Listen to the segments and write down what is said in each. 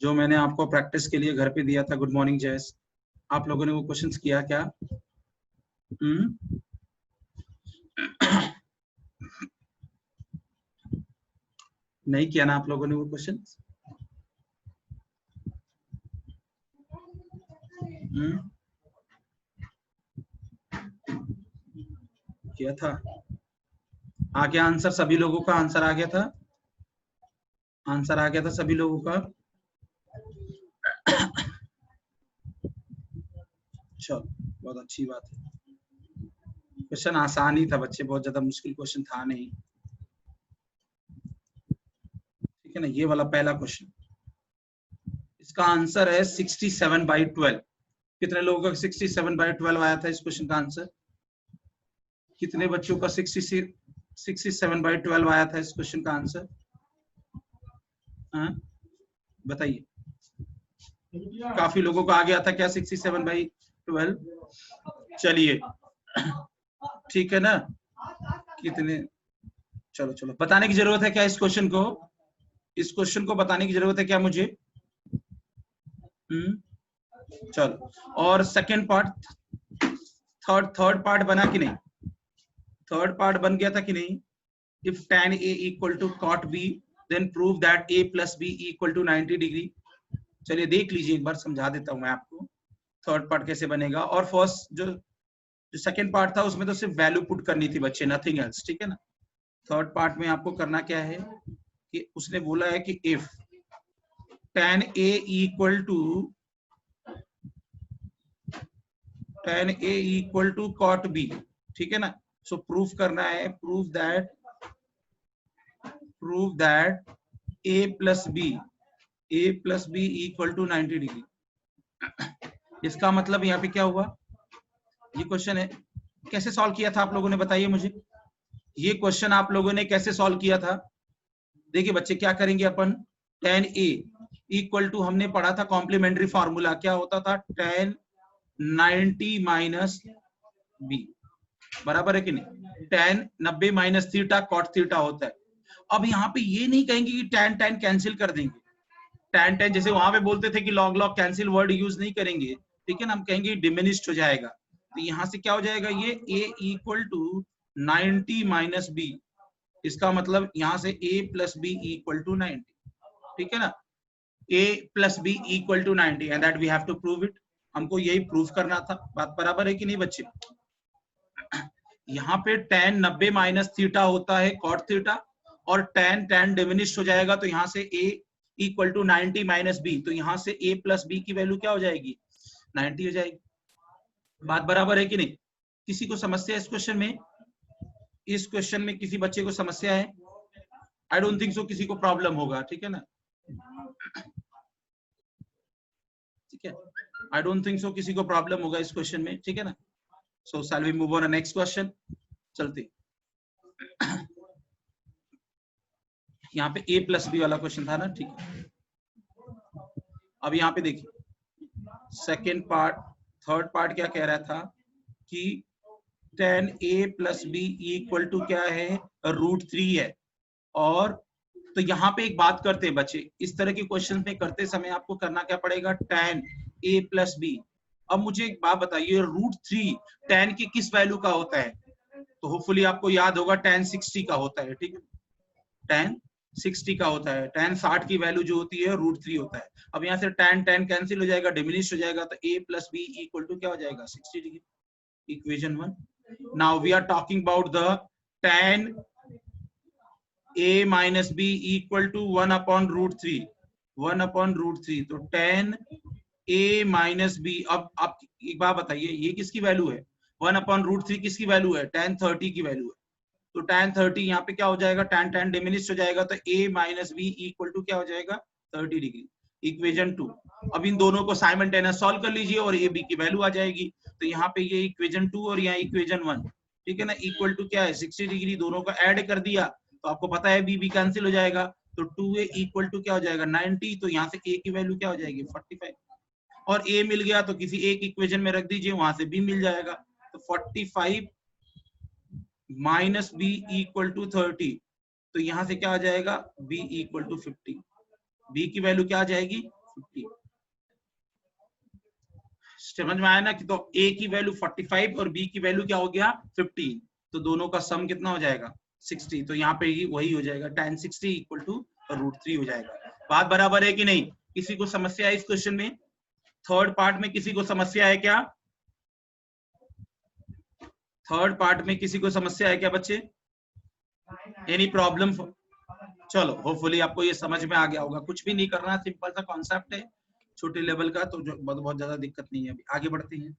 जो मैंने आपको प्रैक्टिस के लिए घर पे दिया था। गुड मॉर्निंग जयस, आप लोगों ने वो क्वेश्चंस किया क्या? नहीं किया ना आप लोगों ने वो क्वेश्चंस? किया था? आ गया आंसर? सभी लोगों का आंसर आ गया था? आंसर आ गया था सभी लोगों का? चलो, बहुत अच्छी बात है। क्वेश्चन आसान ही था बच्चे, बहुत ज्यादा मुश्किल क्वेश्चन था नहीं, ठीक है ना। ये वाला पहला क्वेश्चन, इसका आंसर है 67/12। कितने लोगों का 67/12 आया था इस क्वेश्चन का आंसर? कितने बच्चों का 67/12 आया था इस क्वेश्चन का आंसर? हाँ बताइए। काफी लोगों को आ गया था क्या 67/12? चलिए ठीक है ना। कितने, चलो चलो, बताने की जरूरत है क्या इस क्वेश्चन को? इस क्वेश्चन को बताने की जरूरत है क्या मुझे? चलो, और सेकंड पार्ट, थर्ड पार्ट बना कि नहीं? थर्ड पार्ट बन गया था कि नहीं? If tan A equal to cot B then prove that A plus B equal to 90 degree. चलिए देख लीजिए, एक बार समझा देता हूं मैं आपको थर्ड पार्ट कैसे बनेगा। और फर्स्ट जो सेकंड पार्ट था उसमें तो सिर्फ वैल्यू पुट करनी थी बच्चे, नथिंग एल्स, ठीक है ना। थर्ड पार्ट में आपको करना क्या है कि उसने बोला है कि if tan A equal to cot B, ठीक है ना। सो प्रूफ करना है, prove that A plus B equal to 90 degree. इसका मतलब यहाँ पे क्या हुआ? ये क्वेश्चन है, कैसे सॉल्व किया था आप लोगों ने, बताइए मुझे। ये क्वेश्चन आप लोगों ने कैसे सॉल्व किया था? देखिए बच्चे, क्या करेंगे अपन, tan A इक्वल टू, हमने पढ़ा था कॉम्प्लीमेंट्री फार्मूला, क्या होता था, tan 90 माइनस बी, बराबर है कि नहीं। tan 90 minus theta cot theta होता है। अब यहाँ पे ये नहीं कहेंगे कि tan कैंसिल कर देंगे, tan जैसे वहां पे बोलते थे कि log कैंसिल वर्ड यूज नहीं करेंगे, ठीक है ना। हम कहेंगे डिमिनिश्ड हो जाएगा, तो यहाँ से क्या हो जाएगा, ये A equal to 90 minus B, इसका मतलब यहाँ से A plus B equal to 90, ठीक है ना। A plus B equal to 90 and that we have to prove it. हमको यही प्रूव करना था, बात बराबर है कि नहीं बच्चे। यहाँ पे tan 90 माइनस थीटा होता है कॉट थीटा, और tan डिमिनिश हो जाएगा, तो यहाँ से A equal to 90 minus B, तो यहाँ से A प्लस बी की वैल्यू क्या हो जाएगी, 90 हो जाएगी। बात बराबर है कि नहीं? किसी को समस्या इस क्वेश्चन में? इस क्वेश्चन में किसी बच्चे को समस्या है? आई डोंट थिंक सो किसी को प्रॉब्लम होगा, ठीक है ना, ठीक है। आई डोंट थिंक सो किसी को प्रॉब्लम होगा इस क्वेश्चन में, ठीक है ना। So shall we move on next question. चलते यहाँ पे A प्लस बी वाला क्वेश्चन था ना, ठीक है। अब यहाँ पे देखिए सेकेंड पार्ट, थर्ड पार्ट क्या कह रहा था कि tan A plus B equal to क्या है, √3 है। और तो यहाँ पे एक बात करते हैं बच्चे, इस तरह के क्वेश्चन में करते समय आपको करना क्या पड़ेगा, tan A प्लस बी। अब मुझे एक बात बताइए, √3 tan की किस वैल्यू का होता है? तो होपफुली आपको याद होगा tan 60 का होता है, ठीक है। tan 60 का होता है, tan 60 की वैल्यू जो होती है √3 होता है। अब यहाँ से tan कैंसिल हो जाएगा, डिमिनिश हो जाएगा, तो A plus B equal to क्या हो जाएगा, 60 degree. Equation 1। Now we are talking about the tan A minus B equal to 1/√3, 1/√3, तो tan A माइनस बी। अब आप एक बात बताइए, ये किसकी वैल्यू है, 1/√3 किसकी वैल्यू है, tan 30 की वैल्यू है। तो tan 30 यहाँ पे क्या हो जाएगा, tan डिमिनिश हो जाएगा, तो A minus B equal to क्या हो जाएगा, 30 डिग्री। इक्वेशन 2। अब इन दोनों को साइमल्टेनियस सॉल्व कर लीजिए और A B की वैल्यू आ जाएगी। तो यहाँ पे ये इक्वेशन 2 और यहाँ इक्वेशन 1, ठीक है ना, इक्वल टू क्या है, 60 डिग्री। दोनों को ऐड कर दिया तो आपको पता है B कैंसिल हो जाएगा, तो 2A इक्वल टू क्या हो जाएगा, 90। तो यहाँ से A की वैल्यू क्या हो जाएगी, 45। और A मिल गया तो किसी एक इक्वेशन में रख दीजिए, वहां से B मिल जाएगा। तो 45 माइनस बी इक्वल टू 30, तो यहां से क्या आ जाएगा, b इक्वल टू 50। b की वैल्यू क्या आ जाएगी, 50। समझ में आया ना कि तो a की वैल्यू 45 और b की वैल्यू क्या हो गया 15, तो दोनों का सम कितना हो जाएगा 60। तो यहाँ पे वही हो जाएगा tan 60 इक्वल टू √3 हो जाएगा। बात बराबर है कि नहीं? किसी को समस्या है इस क्वेश्चन में? थर्ड पार्ट में किसी को समस्या है क्या? थर्ड पार्ट में किसी को समस्या है क्या बच्चे? Any problem? चलो होपफुली आपको ये समझ में आ गया होगा। कुछ भी नहीं करना, सिंपल सा कॉन्सेप्ट है छोटे लेवल का, तो जो बहुत ज्यादा दिक्कत नहीं है। अभी आगे बढ़ते हैं,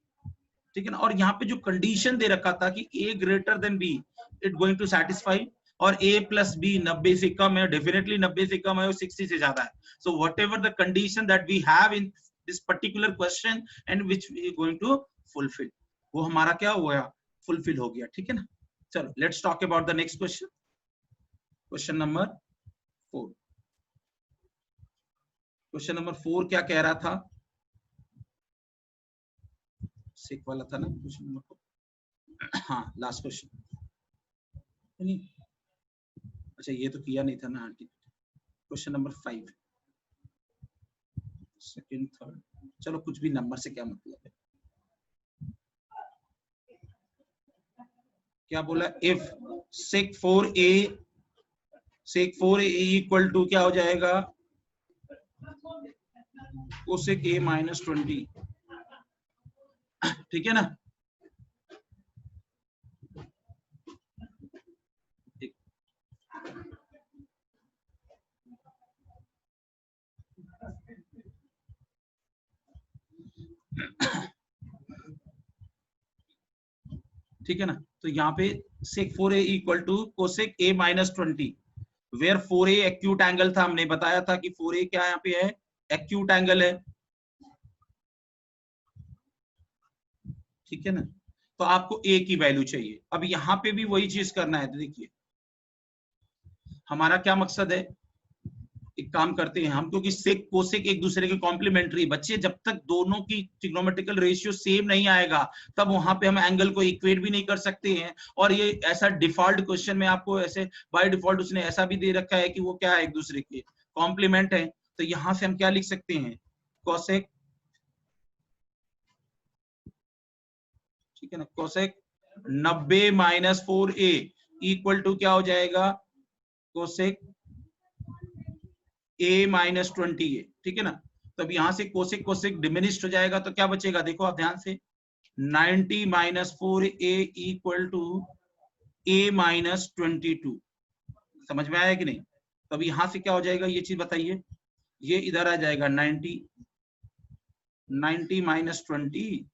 ठीक है ना। और यहाँ पे जो कंडीशन दे रखा था कि a greater than b it going to satisfy, और a प्लस b 90 से कम है, डेफिनेटली 90 से कम है और 60 से ज्यादा है। So whatever the condition that we have in this particular question and which we going to fulfil, वो हमारा क्या हुआ, फुलफिल हो गया, ठीक है ना। चलो let's talk about the next question, question number 4। Question number 4 क्या कह रहा था? सिक वाला था ना क्वेश्चन नंबर 4? हाँ लास्ट क्वेश्चन। अच्छा ये तो किया नहीं था ना। क्वेश्चन नंबर 5 सेकंड थर्ड, चलो कुछ भी नंबर से क्या मतलब है। क्या बोला? If sec 4a equal to क्या हो जाएगा cosec a माइनस 20, ठीक है ना। ठीक है ना। तो यहाँ पे sec 4a equal to cosec a minus 20, where 4a acute angle था, हमने बताया था कि 4a क्या यहाँ पे है, एक्यूट एंगल है, ठीक है ना। तो आपको a की वैल्यू चाहिए। अब यहाँ पे भी वही चीज करना है। तो देखिए हमारा क्या मकसद है, एक काम करते हैं हम, क्योंकि सेक कोसेक एक दूसरे के कॉम्प्लीमेंट्री बच्चे, जब तक दोनों की ट्रिग्नोमेट्रिकल रेशियो सेम नहीं आएगा तब वहां पे हम एंगल को इक्वेट भी नहीं कर सकते हैं। और ये ऐसा डिफॉल्ट क्वेश्चन में आपको ऐसे बाय डिफॉल्ट उसने ऐसा भी दे रखा है कि वो क्या है, एक दूसरे के कॉम्प्लीमेंट है। तो यहां से हम क्या लिख सकते हैं, कोसेक, ठीक है ना, cosec 90 minus 4a equal to क्या हो जाएगा, कोसेक a माइनस 20a, ठीक है ना। तब यहां से कोसेक कोसेक डिमिनिश्ड हो जाएगा, तो क्या बचेगा देखो आप ध्यान से, 90 minus 4a equal to a minus 22। समझ में आया कि नहीं? तब यहां से क्या हो जाएगा ये चीज बताइए, ये इधर आ जाएगा 90 माइनस 20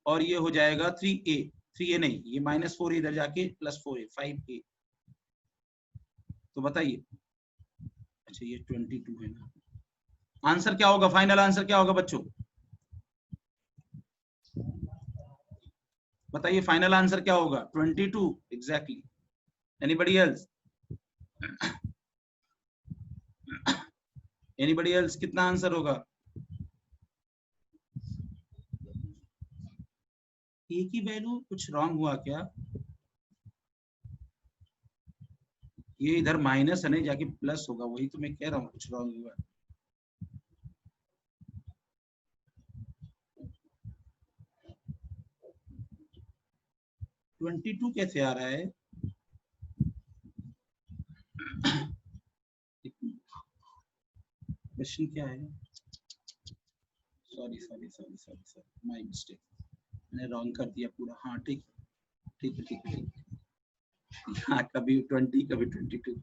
और ये हो जाएगा 3a नहीं, ये माइनस 4 इधर जाके प्लस 4a 5a। तो बताइए, अच्छा ये 22 है ना। आंसर क्या होगा, फाइनल आंसर क्या होगा बच्चों, बताइए फाइनल आंसर क्या होगा, 22 exactly. Anybody else, anybody else, कितना आंसर होगा? ए की वैल्यू कुछ रॉन्ग हुआ क्या? ये इधर माइनस है नहीं, जाके प्लस होगा, वही तो मैं कह रहा हूँ कुछ रॉन्ग हुआ। 22 कैसे आ रहा है? क्वेश्चन क्या है? सॉरी माय मिस्टेक, मैंने रॉन्ग कर दिया पूरा। हाँ ठीक है। हाँ कभी 20 कभी 22,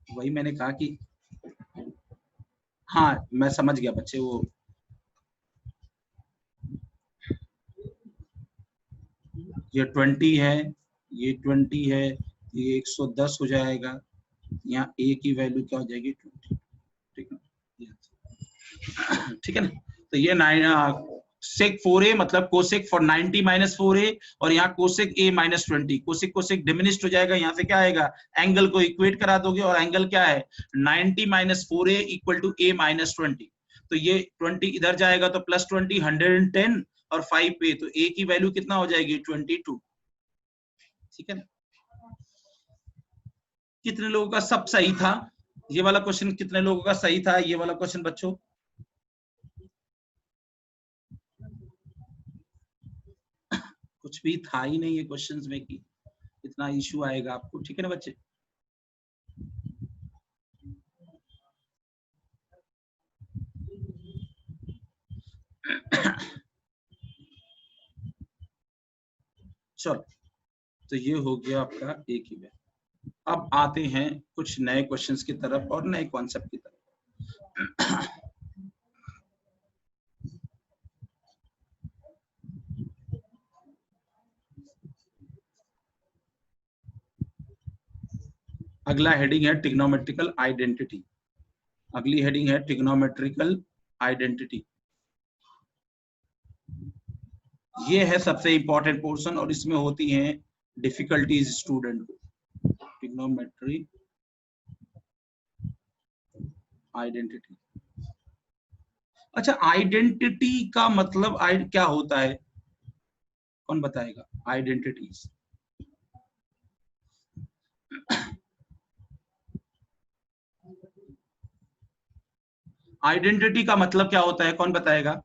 वही मैंने कहा कि हाँ मैं समझ गया बच्चे, वो ये 20 है, ये 20 है, ये 110 हो जाएगा, यहाँ a की वैल्यू क्या हो जाएगी 20, ठीक है, ठीक है ना। तो ये 9 sec 4a मतलब कोसेक फॉर 90 माइनस 4a, और यहाँ cosec a minus 20, cosec cosec diminished हो जाएगा, यहाँ से क्या आएगा, एंगल को इक्वेट करा दोगे, और एंगल क्या है 90 minus 4a equal to a minus 20। तो ये 20 इधर जाएगा तो प्लस 20 110 और 5a, तो a की वैल्यू कितना हो जाएगी 22, ठीक है ना। कितने लोगों का सब सही था? ये वाला क्वेश्चन कितने लोगों का सही था? ये वाला क्वेश्चन बच्चों, कुछ भी था ही नहीं ये क्वेश्चंस में कि इतना इश्यू आएगा आपको, ठीक है ना बच्चे? चलो, तो ये हो गया आपका एक ही में। अब आते हैं कुछ नए क्वेश्चंस की तरफ और नए कॉन्सेप्ट की तरफ। अगला हेडिंग है ट्रिग्नोमेट्रिकल आइडेंटिटी। अगली हेडिंग है ट्रिग्नोमेट्रिकल आइडेंटिटी। ये है सबसे इंपॉर्टेंट पोर्शन और इसमें होती हैं डिफिकल्टीज स्टूडेंट को। Trigonometry identity. अच्छा, आइडेंटिटी का मतलब क्या होता है, कौन बताएगा? आइडेंटिटीज, आइडेंटिटी का मतलब क्या होता है, कौन बताएगा?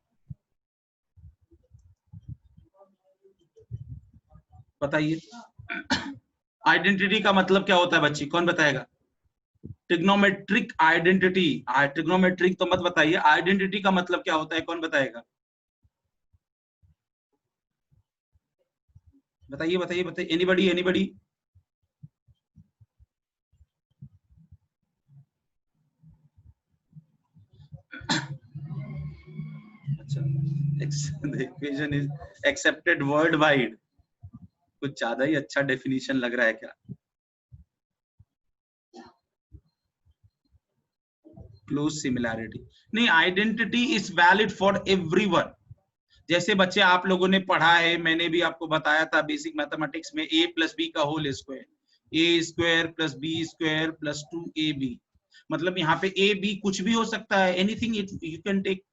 बताइए, आइडेंटिटी का मतलब क्या होता है बच्ची, कौन बताएगा? ट्रिग्नोमेट्रिक आइडेंटिटी, ट्रिग्नोमेट्रिक तो मत बताइए, आइडेंटिटी का मतलब क्या होता है, कौन बताएगा? बताइए बताइए बताइए, एनीबडी एनीबडी? अच्छा, the equation is accepted worldwide। कुछ ज्यादा ही अच्छा डेफिनेशन लग रहा है क्या? क्लोज सिमिलैरिटी नहीं, identity is valid for everyone. जैसे बच्चे आप लोगों ने पढ़ा है, मैंने भी आपको बताया था बेसिक मैथमेटिक्स में, a प्लस बी का whole square, A square plus B square plus 2ab। मतलब यहाँ पे a b कुछ भी हो सकता है, एनीथिंग यू कैन टेक।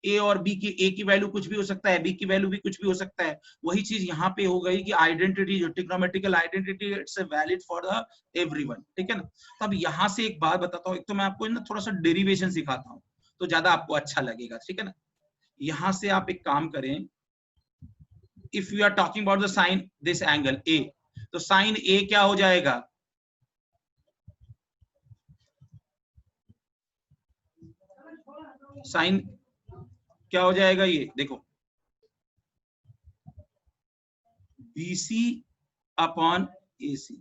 ए और बी की, ए की वैल्यू कुछ भी हो सकता है, बी की वैल्यू भी कुछ भी हो सकता है। वही चीज यहाँ पे हो गई कि आइडेंटिटी, जो trigonometrical identity, it's valid for the everyone, ठीक है ना? तो अब यहाँ से एक बात बताता हूँ, एक तो मैं आपको ना थोड़ा सा डेरिवेशन सिखाता हूँ तो ज्यादा आपको अच्छा लगेगा, ठीक है ना? यहाँ से आप एक काम करें, if you are talking about the sine this angle A, तो साइन ए क्या हो जाएगा? साइन क्या हो जाएगा? ये देखो, BC अपॉन AC,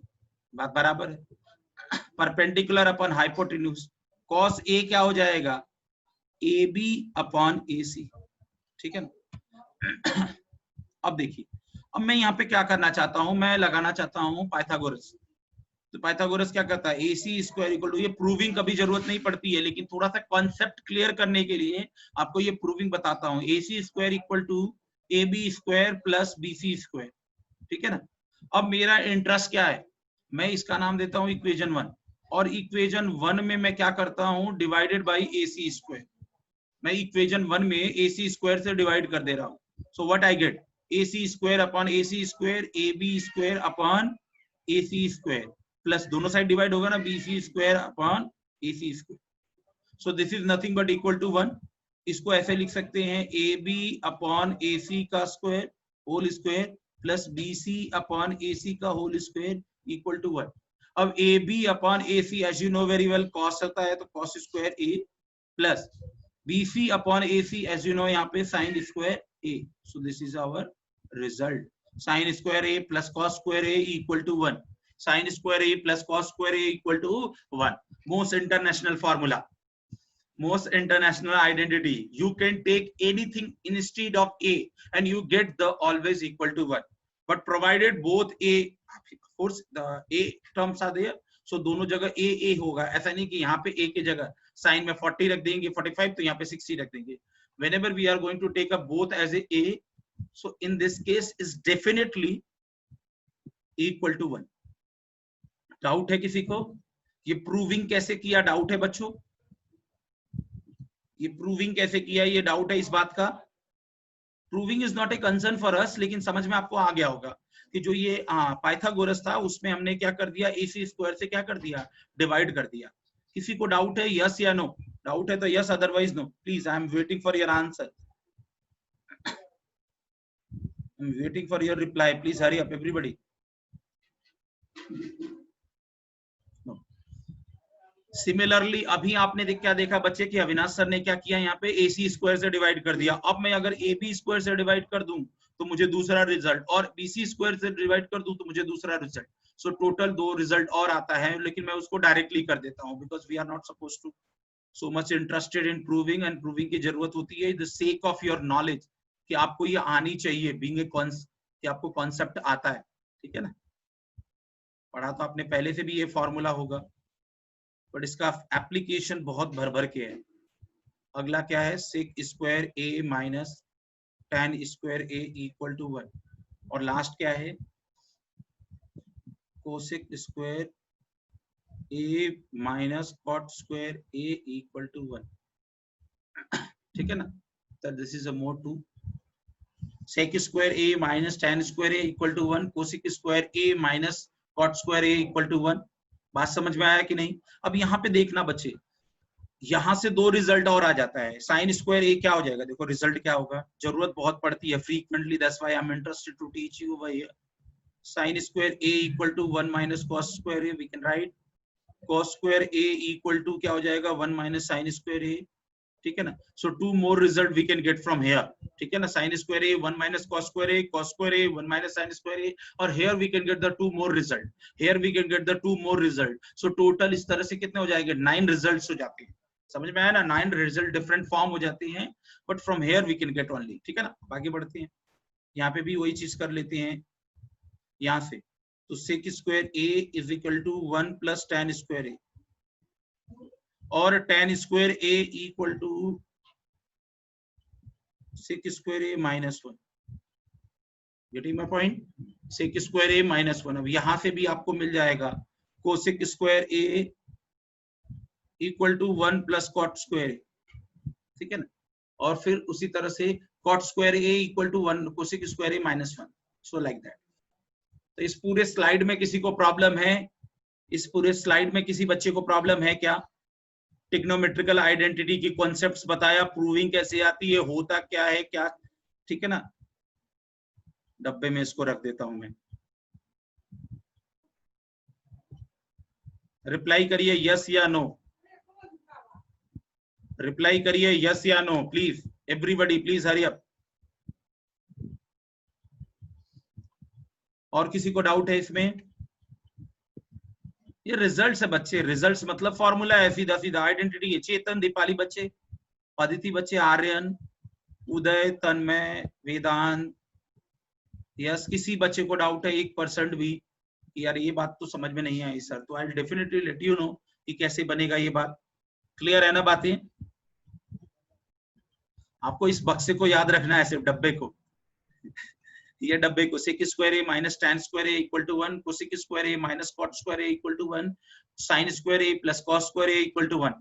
बात बराबर है। Perpendicular upon hypotenuse, cos A क्या हो जाएगा? AB अपॉन AC, ठीक है ना? अब देखिए, अब मैं यहाँ पे क्या करना चाहता हूं, मैं लगाना चाहता हूं पाइथागोरस। तो पाइथागोरस क्या करता है? AC स्क्वायर इक्वल टू, ये प्रूविंग कभी जरूरत नहीं पड़ती है, लेकिन थोड़ा सा कॉन्सेप्ट क्लियर करने के लिए आपको ये प्रूविंग बताता हूँ। AC square equal to AB square plus BC square, ठीक है ना? अब मेरा इंटरेस्ट क्या है, मैं इसका नाम देता हूं इक्वेशन 1, और इक्वेशन 1 में मैं क्या करता हूं? Divided by AC square. मैं इक्वेशन 1 में AC स्क्वायर से डिवाइड कर दे रहा हूं। So what I get? AC square upon AC square, AB square upon AC square, plus दोनों साइड डिवाइड होगा ना, BC square upon AC square. So this is nothing but equal to 1। इसको ऐसे लिख सकते हैं, AB अपॉन AC का square whole square plus BC upon AC का होल स्क्वायर इक्वल टू 1। अब AB upon AC as you know very well cos होता है, तो cos square A plus BC upon AC as you know यहाँ पे sine square A। So this is our result, sine square A plus cos square A equal to 1। Sine square A plus cos square A equal to 1। Most international formula, most international identity, you can take anything instead of A and you get the always equal to 1, but provided both A, of course the A terms are there, so दोनों जगह A होगा। ऐसा नहीं कि यहाँ पे A की जगह साइन में 40 रख देंगे, 45, तो यहाँ पे 60 रख देंगे। whenever we are going to take up both as A, so in this case is definitely equal to 1। Doubt है किसी को? ये प्रूविंग कैसे किया, डाउट है बच्चों? ये प्रूविंग कैसे किया, ये डाउट है इस बात का? Proving is not a concern for us, लेकिन समझ में आपको आ गया होगा कि जो ये पाइथागोरस था उसमें हमने क्या कर दिया, AC स्क्वायर से क्या कर दिया? डिवाइड कर दिया। किसी को डाउट है? यस या नो? डाउट है तो yes, otherwise no. Please, I am waiting for your answer, I am waiting for your reply, please hurry up everybody. Similarly अभी आपने क्या देखा बच्चे कि अविनाश सर ने क्या किया, यहाँ पे AC स्क्वायर से डिवाइड कर दिया। अब मैं अगर AB स्क्वायर से डिवाइड कर दूं तो मुझे दूसरा रिजल्ट, और BC स्क्वायर से डिवाइड कर दूं तो मुझे दूसरा रिजल्ट। सो टोटल 2 रिजल्ट और आता है, लेकिन मैं उसको डायरेक्टली कर देता हूँ, because we are not suppose to so much interested in proving, and proving की जरूरत होती है the sake of your knowledge, कि आपको ये आनी चाहिए, बीइंग ए कि आपको कॉन्सेप्ट आता है, ठीक है ना। पढ़ा तो आपने पहले से भी ये फॉर्मूला होगा, बट इसका एप्लीकेशन बहुत भर भर के है। अगला क्या है? Sec square A minus tan square A equal to 1, और लास्ट क्या है? Cosec square A minus cot square A equal to 1, ठीक है ना। तो this is a mode 2, sec square A minus tan square A equal to 1, cosec square A minus cot square A equal to 1। बात समझ में आया कि नहीं? अब यहाँ पे देखना बच्चे, यहाँ से 2 रिजल्ट और आ जाता है। साइन स्क्वायर ए क्या हो जाएगा? देखो रिजल्ट क्या होगा, जरूरत बहुत पड़ती है frequently, that's why I am interested to teach you over here. Sine square A equal to 1 minus cos square A, we can write cos square A equal to क्या हो जाएगा? 1 माइनस साइन स्क्वायर ए, ठीक है ना। So 2 more result we can get from here, ठीक है ना। Sine square A 1 minus cos square A, cos square A 1 minus sine square A, और here we can get the 2 more result, here we can get the 2 more result. So total इस तरह से कितने हो जाएंगे? 9 रिजल्ट्स हो जाते हैं। समझ में आया ना? 9 रिजल्ट डिफरेंट फॉर्म हो जाते हैं, but from here we can get only, ठीक है ना। आगे बढ़ते हैं, यहाँ पे भी वही चीज कर लेते हैं यहाँ से। तो sec square A is equal to 1 plus tan square A, और tan square A equal to sec square A minus 1। Getting my point? Sec square A minus 1। अब यहां से भी आपको मिल जाएगा cosec square A equal to 1 plus cot square A, ठीक है ना। और फिर उसी तरह से cot square A equal to 1 cosec square A minus 1, so like that. तो इस पूरे स्लाइड में किसी को प्रॉब्लम है? इस पूरे स्लाइड में किसी बच्चे को प्रॉब्लम है क्या? टिग्नोमेट्रिकल आइडेंटिटी की कॉन्सेप्ट्स बताया, प्रूविंग कैसे आती है, होता क्या है क्या, ठीक है ना। डब्बे में इसको रख देता हूं मैं। रिप्लाई करिए यस या नो, रिप्लाई करिए यस या no please, everybody please hurry up. और किसी को डाउट है इसमें? ये रिजल्ट्स है बच्चे, रिजल्ट्स मतलब फॉर्मूला है, सीधा सीधा आइडेंटिटी है। चेतन, दीपाली बच्चे, अदिति बच्चे, आर्यन, उदय, तन्मय, वेदांत, यस। किसी बच्चे को डाउट है 1% भी यार ये बात तो समझ में नहीं आई सर, तो I definitely let you know कि कैसे बनेगा ये बात। क्लियर है ना बातें? आपको इस बक्से को याद रखना है, सिर्फ डब्बे को ये डब्बे को, sec square A minus tan square A equal to 1, cosec square A minus cot square A equal to 1, sine square A plus cos square A equal to 1,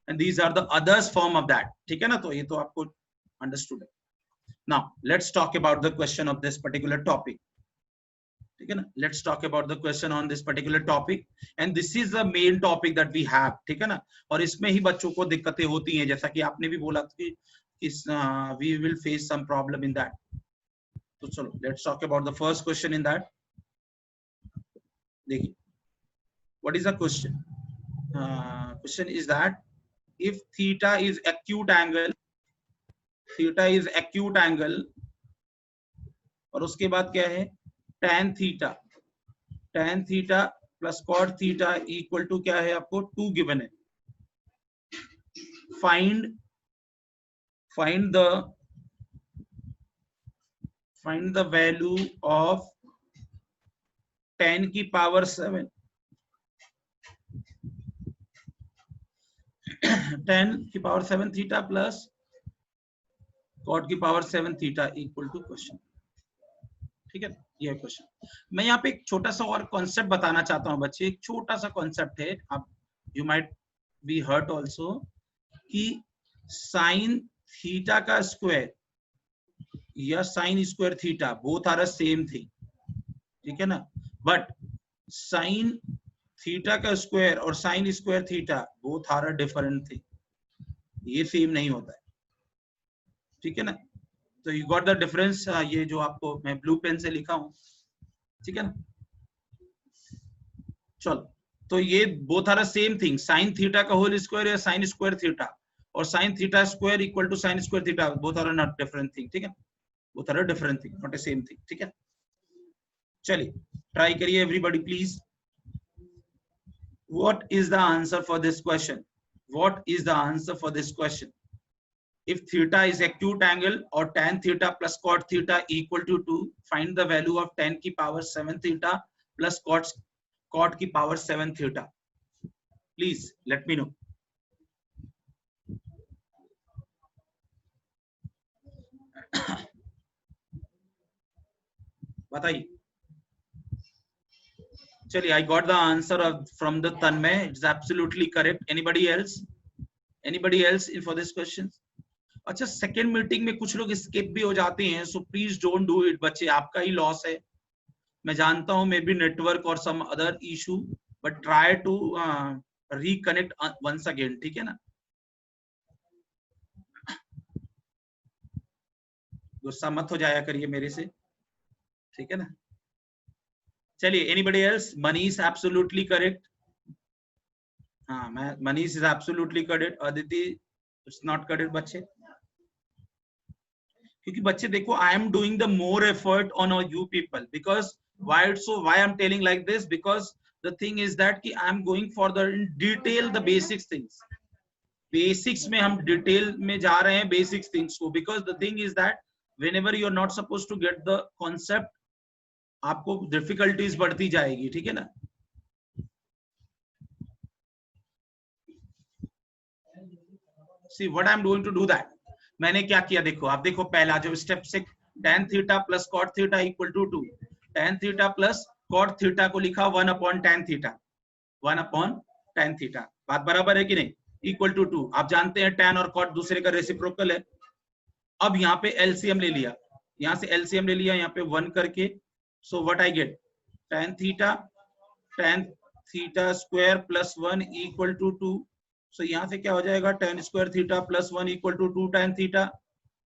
and these are the others form of that, ठीक है ना। तो ये तो आपको understood है। Now let's talk about the question of this particular topic, ठीक है ना। Let's talk about the question on this particular topic, and this is the main topic that we have, ठीक है ना। और इसमें ही बच्चों को दिक्कतें होती हैं, जैसा कि आपने भी बोला कि we will face some problem in that. तो चलो let's talk about the first question in that. देखिए what is the question? Question is that if theta is acute angle, और उसके बाद क्या है? tan theta plus cot theta equal to क्या है? आपको 2 गिवन है। find the value of tan की पावर 7 tan की पावर 7 थीटा प्लस cot की power 7 theta equal to question, ठीक है। ये क्वेश्चन मैं यहाँ पे एक छोटा सा और कॉन्सेप्ट बताना चाहता हूँ बच्चे। एक छोटा सा कॉन्सेप्ट है, आप you might be heard also, कि साइन थीटा का स्क्वायर या sine square theta both are same thing, ठीक है ना। बट साइन थीटा का स्क्वायर और sine square theta both are a different thing, ये सेम नहीं होता है, ठीक है ना। तो यू गॉट द डिफरेंस, ये जो आपको मैं ब्लू पेन से लिखा हूं, ठीक है ना। चलो, तो ये both are same thing, sine theta का होल स्क्वायर या साइन स्क्वायर थीटा, और sine theta square equal to sine square theta, both are not different thing, ठीक है, both are different thing, not a same thing, ठीक है। चलिए try करिए everybody please. What is the answer for this question? What is the answer for this question? If theta is acute angle or tan theta plus cot theta equal to 2, find the value of tan की power 7 theta plus cot की power 7 theta. Please let me know. बताइए। चलिए, I got the answer from the Tanmay. It's absolutely correct. Anybody else? Anybody else in for this question? अच्छा, second meeting में कुछ लोग skip भी हो जाते हैं, so please don't do it बच्चे, आपका ही लॉस है। मैं जानता हूं मे बी नेटवर्क और some other issue, but try to reconnect once again, ठीक है ना। गुस्सा मत हो जाया करिए मेरे से, ठीक है ना। चलिए, anybody else? Manish absolutely correct. हाँ, मैं Manish is absolutely correct. Aditi it's not correct बच्चे, क्योंकि बच्चे देखो, I am doing the more effort on you people, because why I am telling like this, because the thing is that कि I am going for the detail the basics things. Basics में हम detail में जा रहे हैं, basics things को, because the thing is that whenever you are not supposed to get the concept, आपको difficulties बढ़ती जाएगी, ठीक है ना। See what I am going to do that, मैंने क्या किया देखो, आप देखो पहला जो स्टेप से tan theta plus cot theta equal to 2, tan theta plus cot theta को लिखा 1 upon tan theta, 1 upon tan theta, बात बराबर है कि नहीं, इक्वल टू 2। आप जानते हैं tan और cot दूसरे का रेसिप्रोकल है। अब यहाँ पे एलसीएम ले लिया, यहाँ से एलसीएम ले लिया यहाँ पे 1 करके, so what I get, tan theta square plus 1 equal to 2। So यहाँ से क्या हो जाएगा, tan square theta plus 1 equal to 2 tan theta.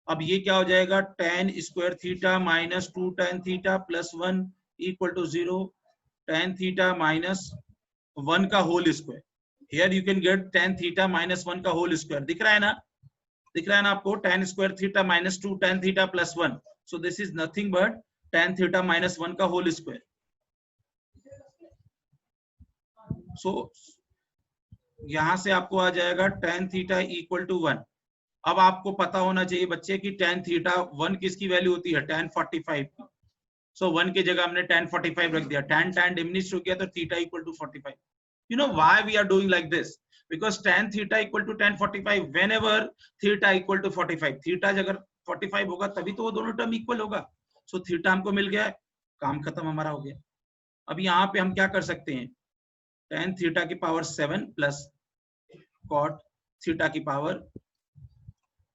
अब ये क्या हो जाएगा, tan square theta minus 2 tan theta plus 1 equal to 0, tan theta minus 1 का whole square. Here you can get tan theta minus 1 का होल स्क्वायर, दिख रहा है ना, दिख रहा है ना आपको, tan square theta minus 2 tan theta plus 1, so this is nothing but tan theta minus 1 का होल स्क्वायर। सो यहां से आपको आ जाएगा tan थीटा इक्वल टू 1। अब आपको पता होना चाहिए बच्चे कि tan थीटा 1 किसकी वैल्यू होती है, tan 45 की। सो 1 की जगह हमने tan 45 रख दिया, tan डिमिनिश हो गया तो theta equal to 45। You know why we are doing like this? Because tan theta equal to tan 45 whenever theta equal to 45, theta अगर 45 होगा तभी तो वो दोनों टर्म इक्वल होगा। सो थीटा हमको मिल गया, काम खत्म हमारा हो गया। अब यहाँ पे हम क्या कर सकते हैं, tan थीटा की पावर 7 प्लस cot थीटा की पावर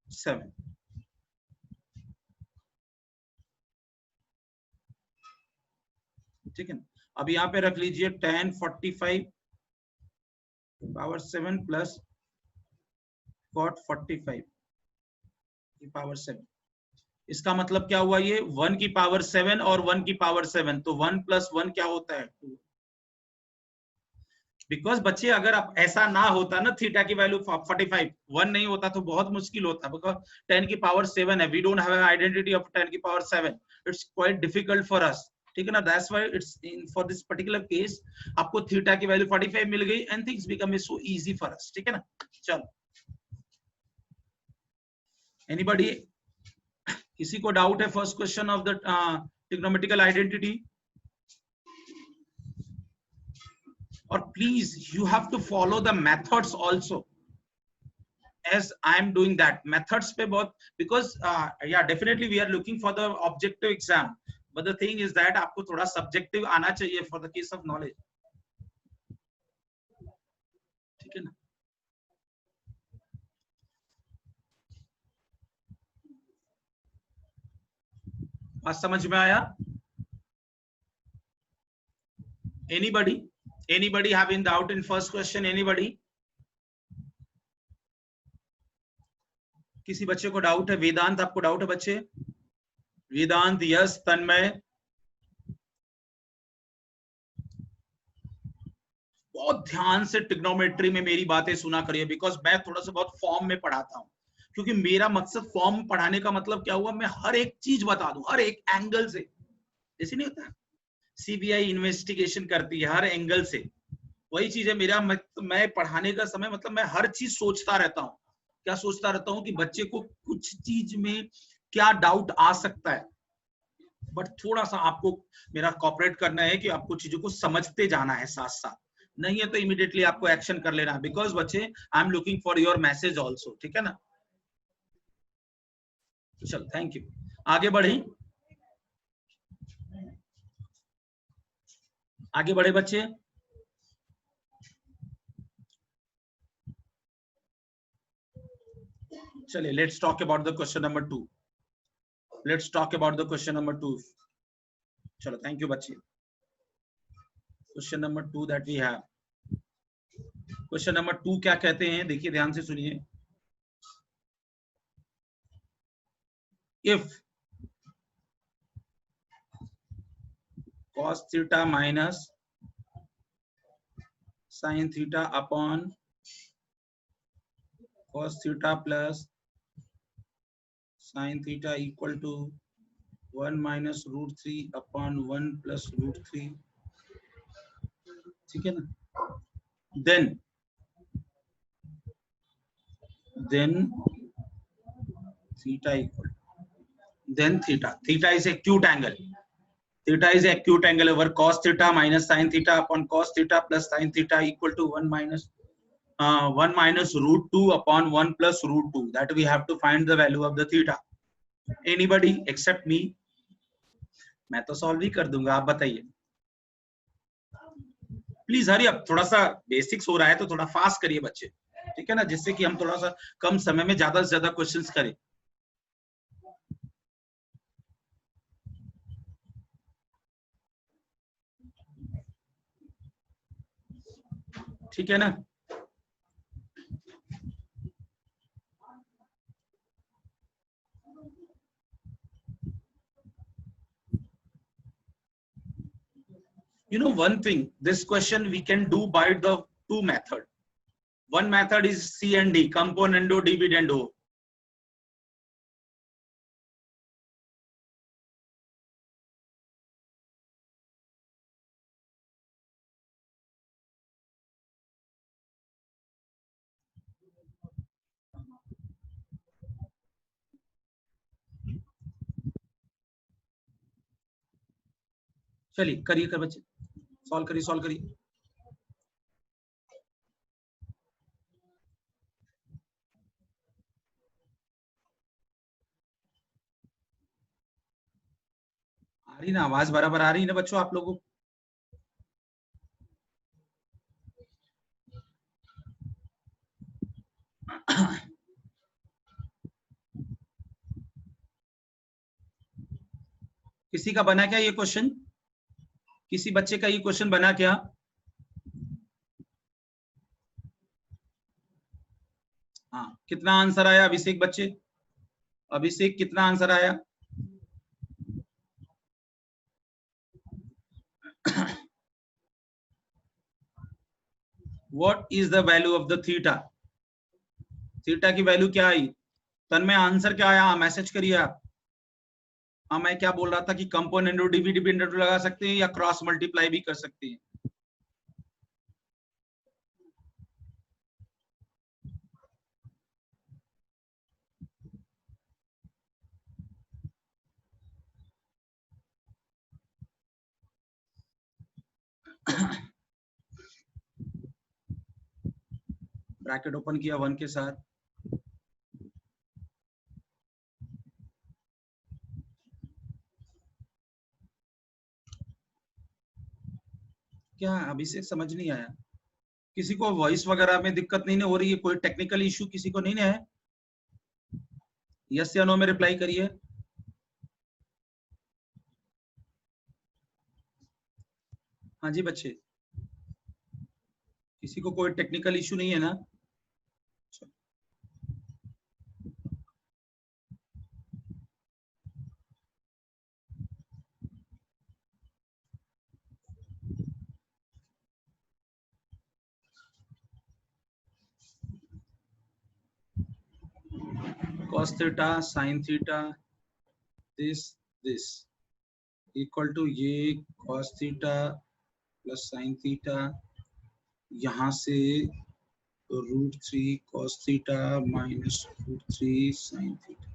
7, ठीक है ना। अब यहाँ पे रख लीजिए tan 45 पावर 7 प्लस cot 45 की पावर 7। इसका मतलब क्या हुआ, ये 1 की पावर 7 और 1 की पावर 7, तो 1 प्लस 1 क्या होता है, 2। बिकॉज बच्चे अगर आप ऐसा ना होता ना, थीटा की वैल्यू 45 1 नहीं होता तो बहुत मुश्किल होता, बिकॉज 10 की पावर 7 है, we don't have identity of 10 की power 7, it's quite difficult for us, ठीक है ना। That's why it's in for this particular case आपको थीटा की वैल्यू 45 मिल गई and things become so easy for us, ठीक है ना। चलो, एनीबॉडी, किसी को डाउट है first question of the trigonometrical identity? और please you have to follow the methods also as I am doing that, methods पे बहुत, because yeah definitely we are looking for the objective exam, but the thing is that आपको थोड़ा subjective आना चाहिए for the case of knowledge, ठीक है ना। बात समझ में आया? Anybody? Anybody having doubt in first question? Anybody? किसी बच्चे को डाउट है? वेदांत, आपको डाउट है बच्चे? वेदांत, यस। तन्मय, बहुत ध्यान से ट्रिग्नोमेट्री में मेरी बातें सुना करिए, बिकॉज मैं थोड़ा सा बहुत फॉर्म में पढ़ाता हूँ, क्योंकि मेरा मकसद फॉर्म पढ़ाने का मतलब क्या हुआ, मैं हर एक चीज बता दूं, हर एक एंगल से। जैसे नहीं होता सीबीआई इन्वेस्टिगेशन करती है हर एंगल से, वही चीज है मेरा। मैं पढ़ाने का समय मतलब मैं हर चीज सोचता रहता हूँ। क्या सोचता रहता हूँ कि बच्चे को कुछ चीज में क्या डाउट आ सकता है, बट थोड़ा सा आपको मेरा कॉपरेट करना है कि आपको चीजों को समझते जाना है साथ साथ। नहीं है तो इमीडिएटली आपको एक्शन कर लेना है, बिकॉज बच्चे I am looking for your message also, ठीक है ना। चलो थैंक यू, आगे बढ़े, आगे बढ़े बच्चे। चलिए let's talk about the question number 2। Let's talk about the question number 2। चलो थैंक यू बच्चे। Question number 2 that we have, question number 2 क्या कहते हैं, देखिए ध्यान से सुनिए। If cos theta minus sin theta upon cos theta plus sin theta equal to 1 minus root 3 upon 1 plus root 3, ठीक है ना। then theta equal, then theta is acute angle, theta is acute angle over cos theta minus sin theta upon cos theta plus sin theta equal to 1 minus root 2 upon 1 plus root 2, that we have to find the value of the theta. Anybody except me? मैं तो solve ही कर दूंगा, आप बताइए please. हरी अब थोड़ा सा basics हो रहा है तो थोड़ा फास्ट करिए बच्चे, ठीक है ना, जिससे कि हम थोड़ा सा कम समय में ज्यादा से ज्यादा क्वेश्चंस करें। ठीक है ना। You know one thing, this question we can do by the two method. One method is C and D, componendo, dividendo. चलिए करिए कर बच्चे, सॉल्व करिए, सॉल्व करिए। आ रही ना आवाज, बराबर आ रही है ना बच्चों आप लोगों को? किसी का बना क्या ये क्वेश्चन? किसी बच्चे का ये क्वेश्चन बना क्या? हाँ, कितना आंसर आया अभिषेक बच्चे? अभिषेक कितना आंसर आया? What is the value of the theta? Theta की वैल्यू क्या आई? तन्मय आंसर क्या आया? मैसेज करिए आप। हाँ, मैं क्या बोल रहा था कि कंपोनेंट और डिविडेंड लगा सकते हैं या क्रॉस मल्टीप्लाई भी कर सकते हैं। ब्रैकेट ओपन किया 1 के साथ, क्या अभिषेक समझ नहीं आया? किसी को वॉइस वगैरह में दिक्कत नहीं हो रही है? कोई टेक्निकल इशू किसी को नहीं है? यस या नो में रिप्लाई करिए। हाँ जी बच्चे, किसी को कोई टेक्निकल इशू नहीं है ना? cos theta sin theta this equal to ये cos theta plus sin theta, यहाँ से √3 cos theta minus √3 sin theta.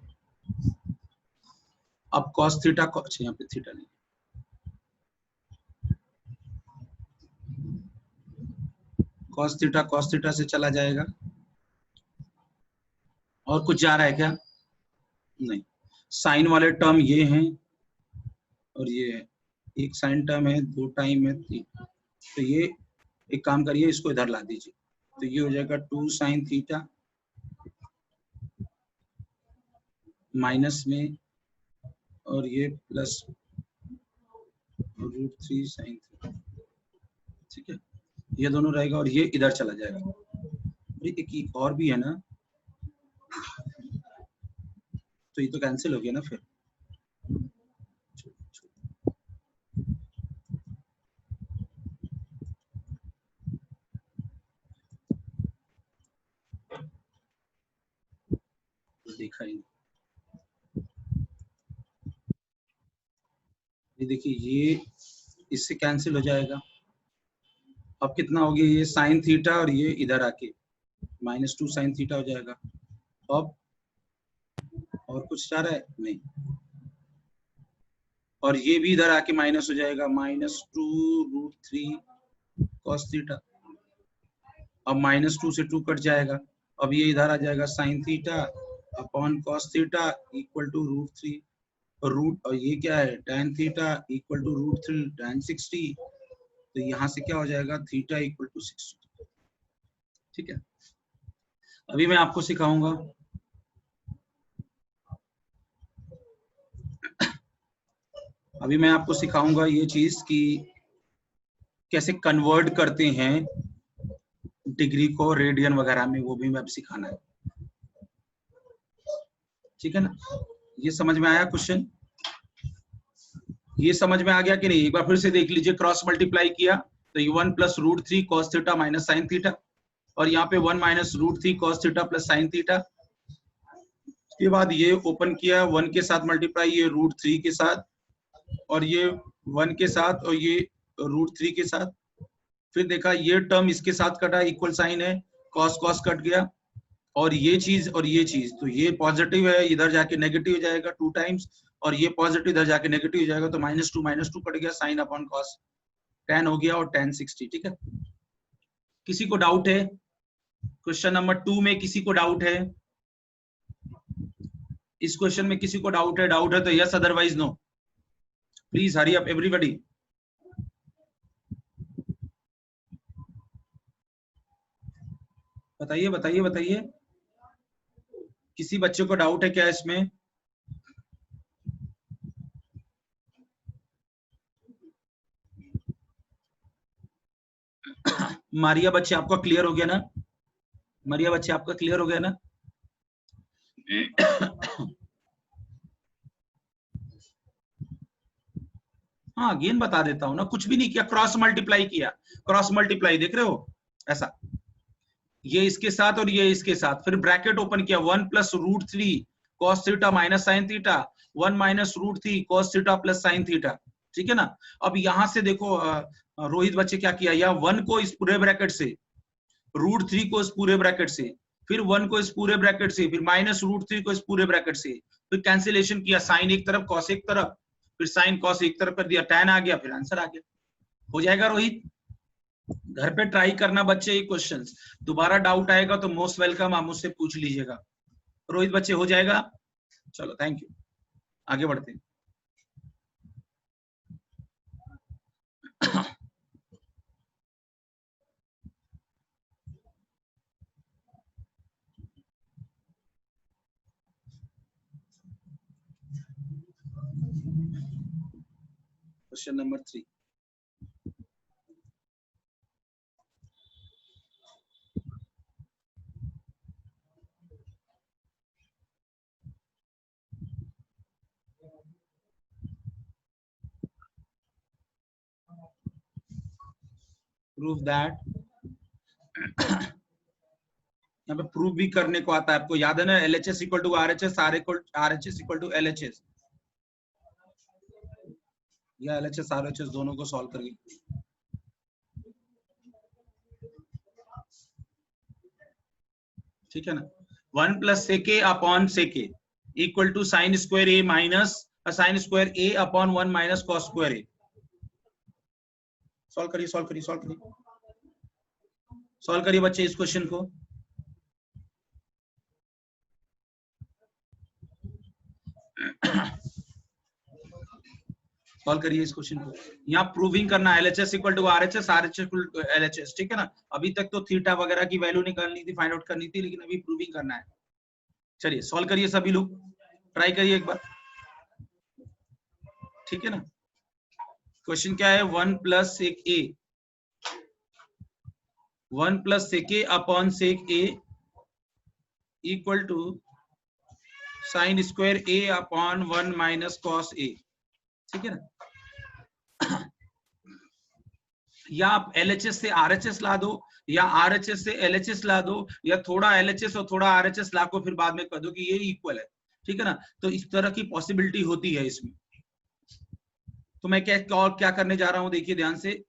अब cos थीटा को, अच्छा यहाँ पे थीटा नहीं, cos थीटा से चला जाएगा। और कुछ जा रहा है क्या? नहीं। साइन वाले टर्म ये हैं और ये है, एक साइन टर्म है, 2 टाइम है, 3। तो ये एक काम करिए, इसको इधर ला दीजिए, तो ये हो जाएगा 2 sin थीटा माइनस में, और ये प्लस √3 sin थीटा। ठीक है, ये दोनों रहेगा और ये इधर चला जाएगा। एक और भी है ना, तो ये तो कैंसिल हो गया ना फिर। देखा ही, ये देखिए, ये इससे कैंसिल हो जाएगा। अब कितना हो गया, ये साइन थीटा और ये इधर आके -2 sin थीटा हो जाएगा। अब और कुछ चाह रहा है? नहीं। और ये भी इधर आके माइनस हो जाएगा, -2 √3 cos थीटा। अब -2 से 2 कट जाएगा, अब ये इधर आ जाएगा sin थीटा upon cos theta equal to √3 root, और ये क्या है, tan theta equal to √3 tan 60। तो यहाँ से क्या हो जाएगा, थीटा इक्वल टू 60। ठीक है, अभी मैं आपको सिखाऊंगा, अभी मैं आपको सिखाऊंगा ये चीज कि कैसे कन्वर्ट करते हैं डिग्री को रेडियन वगैरह में, वो भी मैं अब सिखाना है। ठीक है ना, ये समझ में आया क्वेश्चन? ये समझ में आ गया कि नहीं? एक बार फिर से देख लीजिए, क्रॉस मल्टीप्लाई किया तो ये 1 plus √3 cos theta minus sin theta, और यहाँ पे 1 minus √3 cos theta plus sin theta. उसके बाद ये ओपन किया, 1 के साथ मल्टीप्लाई, ये √3 के साथ, और ये 1 के साथ, और ये √3 के साथ। फिर देखा ये टर्म इसके साथ कटा, इक्वल साइन है, cos cos कट गया, और ये चीज और ये चीज, तो ये पॉजिटिव है, इधर जाके नेगेटिव हो जाएगा 2 टाइम्स, और ये पॉजिटिव इधर जाके नेगेटिव हो जाएगा, तो -2 कट गया, साइन अपॉन कॉस, tan हो गया, और tan 60। ठीक है, किसी को डाउट है? क्वेश्चन नंबर 2 में किसी को डाउट है? इस क्वेश्चन में किसी को डाउट है? डाउट है तो yes, otherwise no. Please hurry up everybody. बताइए बताइए बताइए, किसी बच्चे को डाउट है क्या इसमें? मारिया बच्चे, आपका क्लियर हो गया ना? मारिया बच्चे, आपका क्लियर हो गया ना? हाँ, अगेन बता देता हूँ ना, कुछ भी नहीं किया, क्रॉस मल्टीप्लाई किया। क्रॉस मल्टीप्लाई देख रहे हो, ऐसा, ये इसके साथ और ये इसके साथ, फिर ब्रैकेट ओपन किया, 1 plus √3 cos theta minus sin theta, 1 minus √3 cos theta plus sin theta. ठीक है ना, अब यहां से देखो रोहित बच्चे क्या किया, या 1 को इस पूरे ब्रैकेट से, √3 को इस पूरे ब्रैकेट से, फिर 1 को इस पूरे ब्रैकेट से, फिर -√3 को इस पूरे ब्रैकेट से, फिर कैंसिलेशन किया, साइन एक तरफ कॉस एक तरफ, फिर साइन कॉस एक तरफ कर दिया, tan आ गया, फिर आंसर आ गया। हो जाएगा रोहित? घर पे ट्राई करना बच्चे ये क्वेश्चंस, दोबारा डाउट आएगा तो मोस्ट वेलकम, आप मुझसे पूछ लीजिएगा। रोहित बच्चे, हो जाएगा? चलो, थैंक यू, आगे बढ़ते हैं। क्वेश्चन नंबर 3, प्रूव दैट, यहाँ पे प्रूव भी करने को आता है, आपको याद है ना, LHS equal to RHS, RHS equal to LHS, या LHS RHS दोनों को सॉल्व करिए। ठीक है ना, 1 plus sec A upon sec A equal to sine square A minus sine square A upon 1 minus cos square A. Solve करिए, solve करिए, solve करिए, सॉल्व करिए बच्चे इस क्वेश्चन को। सॉल्व करिए इस क्वेश्चन को। यहाँ प्रूविंग करना है LHS equal to RHS, RHS equal to LHS, ठीक है ना। अभी तक तो थीटा वगैरह की वैल्यू निकालनी थी, फाइंड आउट करनी थी, लेकिन अभी प्रूविंग करना है। चलिए सॉल्व करिए सभी लोग, ट्राई करिए एक बार, ठीक है ना। क्वेश्चन क्या है, 1 plus sec A, 1 plus sec A upon sec A equal to sine square A upon 1 minus cos A, ठीक है ना। या आप LHS से RHS ला दो, या RHS से LHS ला दो, या थोड़ा LHS और थोड़ा RHS ला को फिर बाद में कर दो कि ये इक्वल है, ठीक है ना। तो इस तरह की पॉसिबिलिटी होती है इसमें। तो मैं क्या करने जा रहा हूं, देखिए ध्यान से,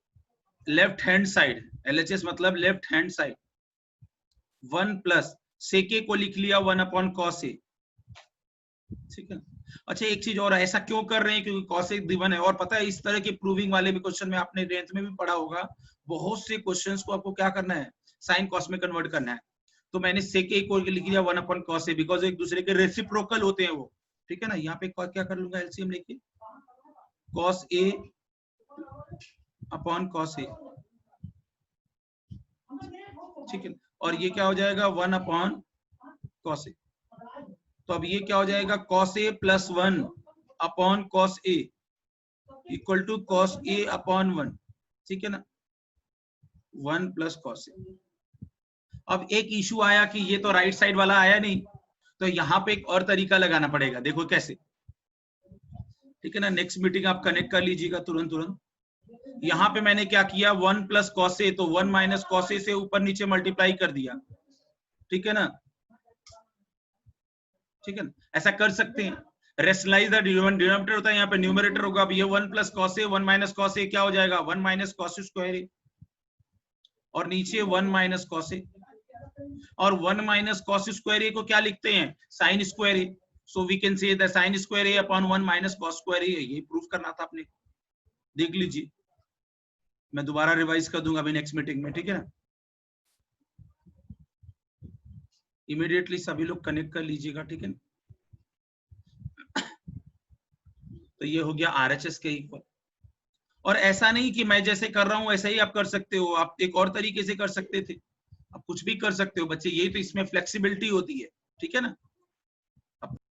लेफ्ट हैंड साइड LHS मतलब लेफ्ट हैंड साइड 1 प्लस सेके को लिख लिया 1 अपॉन कॉस ए, ठीक है। अच्छा एक चीज और, ऐसा क्यों कर रहे हैं, क्योंकि कॉस ए गिवन है। और पता है इस तरह के प्रूविंग वाले भी क्वेश्चन में आपने 10th में भी पढ़ा होगा, बहुत से क्वेश्चंस को आपको क्या करना है, साइन कॉस में कन्वर्ट करना है। तो मैंने सेके को लिख दिया 1 अपॉन कॉस ए, बिकॉज एक दूसरे के रेसिप्रोकल होते हैं वो, ठीक है ना। यहाँ पे क्या कर लूंगा, एलसीएम लेके cos A upon cos A, ठीक है। और ये क्या हो जाएगा, 1 अपॉन कॉस ए। तो अब ये क्या हो जाएगा, cos A plus 1 upon cos A equal to cos A upon 1, ठीक है ना, 1 प्लस कॉस ए। अब एक इशू आया कि ये तो राइट साइड वाला आया नहीं, तो यहाँ पे एक और तरीका लगाना पड़ेगा, देखो कैसे, ठीक है ना। नेक्स्ट मीटिंग आप कनेक्ट कर लीजिएगा तुरंत। यहाँ पे मैंने क्या किया, 1 प्लस कॉस ए, तो 1 माइनस कॉस ए से ऊपर नीचे मल्टीप्लाई कर दिया, ठीक है ना, ठीक है ना। ऐसा कर सकते हैं, रेशनलाइज द डिनोमिनेटर होता है, यहाँ पे न्यूमरेटर होगा। अब ये 1 plus cos A, 1 minus cos ए क्या हो जाएगा, 1 माइनस कॉस स्क्वायर ए, और नीचे 1 माइनस कॉस ए, और 1 माइनस कॉस स्क्वायर ए को क्या लिखते हैं, sine square A. So we can say the sine square A upon 1 minus cos square A. ये प्रूफ करना था आपने, देख लीजिए, मैं दोबारा रिवाइज कर दूंगा अभी नेक्स्ट मीटिंग में, ठीक है ना। इमीडिएटली सभी लोग कनेक्ट कर लीजिएगा, ठीक है ना। तो ये हो गया RHS के इक्वल। और ऐसा नहीं कि मैं जैसे कर रहा हूं ऐसा ही आप कर सकते हो, आप एक और तरीके से कर सकते थे, आप कुछ भी कर सकते हो बच्चे, यही तो इसमें फ्लेक्सिबिलिटी होती है, ठीक है ना।